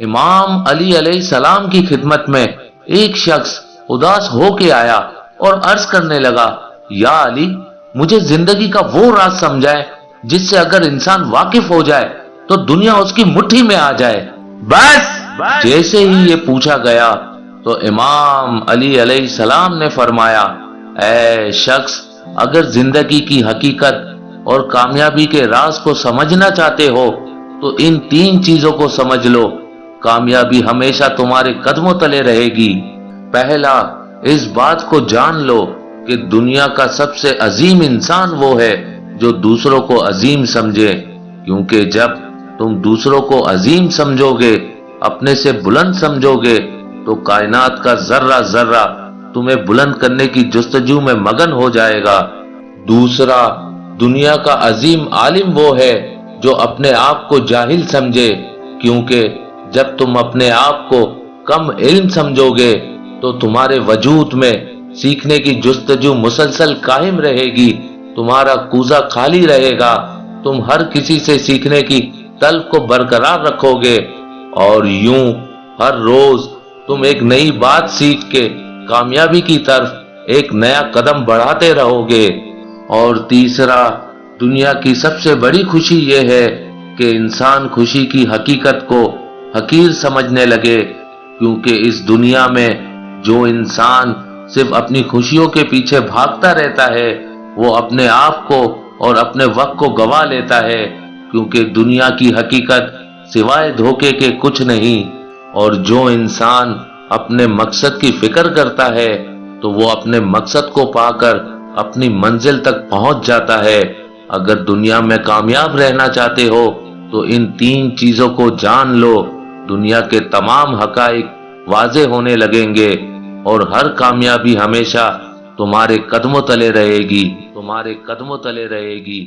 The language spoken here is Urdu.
امام علی علیہ السلام کی خدمت میں ایک شخص اداس ہو کے آیا اور عرض کرنے لگا، یا علی، مجھے زندگی کا وہ راز سمجھائے جس سے اگر انسان واقف ہو جائے تو دنیا اس کی مٹھی میں آ جائے۔ بس جیسے ہی یہ پوچھا گیا تو امام علی علیہ السلام نے فرمایا، اے شخص، اگر زندگی کی حقیقت اور کامیابی کے راز کو سمجھنا چاہتے ہو تو ان تین چیزوں کو سمجھ لو، کامیابی ہمیشہ تمہارے قدموں تلے رہے گی۔ پہلا، اس بات کو جان لو کہ دنیا کا سب سے عظیم انسان وہ ہے جو دوسروں کو عظیم سمجھے، کیونکہ جب تم دوسروں کو عظیم سمجھو گے، اپنے سے بلند سمجھو گے، تو کائنات کا ذرہ ذرہ تمہیں بلند کرنے کی جستجو میں مگن ہو جائے گا۔ دوسرا، دنیا کا عظیم عالم وہ ہے جو اپنے آپ کو جاہل سمجھے، کیونکہ جب تم اپنے آپ کو کم علم سمجھو گے تو تمہارے وجود میں سیکھنے کی جستجو مسلسل قائم رہے گی، تمہارا کوزہ خالی رہے گا، تم ہر کسی سے سیکھنے کی طلب کو برقرار رکھو گے، اور یوں ہر روز تم ایک نئی بات سیکھ کے کامیابی کی طرف ایک نیا قدم بڑھاتے رہو گے۔ اور تیسرا، دنیا کی سب سے بڑی خوشی یہ ہے کہ انسان خوشی کی حقیقت کو حقیر سمجھنے لگے، کیونکہ اس دنیا میں جو انسان صرف اپنی خوشیوں کے پیچھے بھاگتا رہتا ہے وہ اپنے آپ کو اور اپنے وقت کو گنوا لیتا ہے، کیونکہ دنیا کی حقیقت سوائے دھوکے کے کچھ نہیں، اور جو انسان اپنے مقصد کی فکر کرتا ہے تو وہ اپنے مقصد کو پا کر اپنی منزل تک پہنچ جاتا ہے۔ اگر دنیا میں کامیاب رہنا چاہتے ہو تو ان تین چیزوں کو جان لو، دنیا کے تمام حقائق واضح ہونے لگیں گے اور ہر کامیابی ہمیشہ تمہارے قدموں تلے رہے گی، تمہارے قدموں تلے رہے گی۔